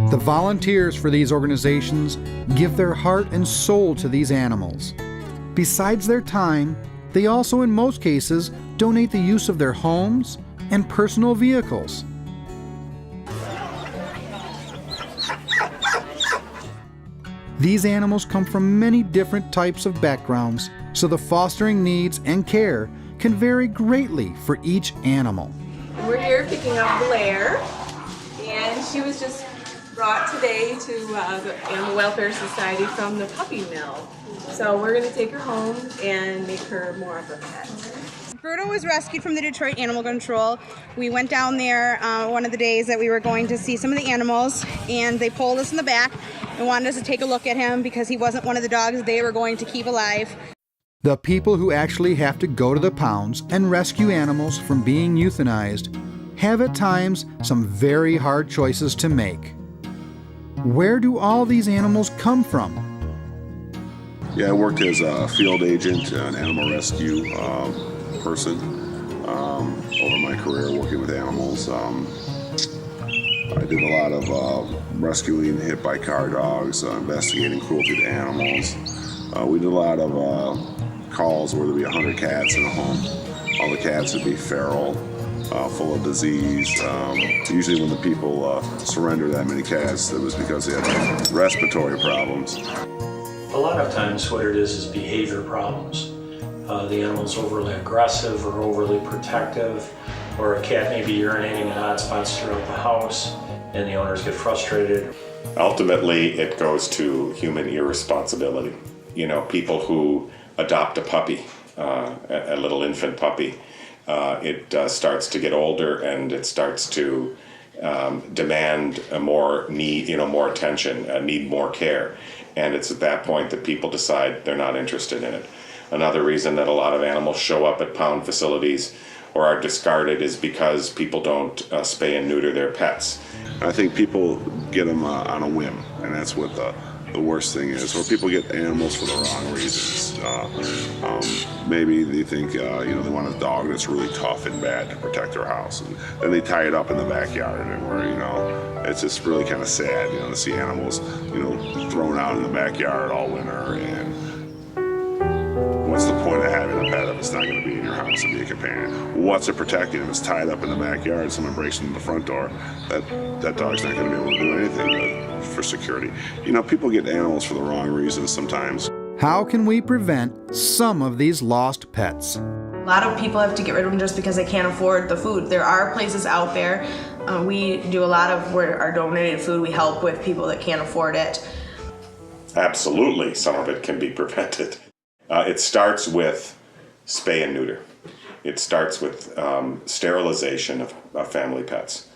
The volunteers for these organizations give their heart and soul to these animals. Besides their time, they also in most cases donate the use of their homes and personal vehicles. These animals come from many different types of backgrounds, so the fostering needs and care can vary greatly for each animal. We're here picking up Blair, and she was just brought today to the Animal Welfare Society from the puppy mill. So we're going to take her home and make her more of a pet. Bruno was rescued from the Detroit Animal Control. We went down there one of the days that we were going to see some of the animals, and they pulled us in the back and wanted us to take a look at him because he wasn't one of the dogs they were going to keep alive. The people who actually have to go to the pounds and rescue animals from being euthanized have at times some very hard choices to make. Where do all these animals come from? Yeah, I worked as a field agent, an animal rescue person over my career working with animals. I did a lot of rescuing hit by car dogs, investigating cruelty to animals. We did a lot of calls where there'd be 100 cats in a home. All the cats would be feral, full of disease. Usually when the people surrender that many cats, it was because they had respiratory problems. A lot of times what it is behavior problems. The animal's overly aggressive or overly protective, or a cat may be urinating in odd spots throughout the house and the owners get frustrated. Ultimately, it goes to human irresponsibility. You know, people who adopt a puppy, a little infant puppy, it starts to get older and it starts to demand more attention, need more care. And it's at that point that people decide they're not interested in it. Another reason that a lot of animals show up at pound facilities or are discarded is because people don't spay and neuter their pets. I think people get them on a whim, and that's what the worst thing is, where people get animals for the wrong reasons. Maybe they think they want a dog that's really tough and bad to protect their house, and then they tie it up in the backyard, and where it's just really kind of sad, to see animals thrown out in the backyard all winter. And what's the point of having a pet if it's not going to be in your house and be a companion? What's it protecting? If it's tied up in the backyard, someone breaks into the front door, that dog's not going to be able to do anything for security. People get animals for the wrong reasons sometimes. How can we prevent some of these lost pets? A lot of people have to get rid of them just because they can't afford the food. There are places out there. We do a lot of our donated food. We help with people that can't afford it. Absolutely, some of it can be prevented. It starts with spay and neuter. It starts with sterilization of family pets.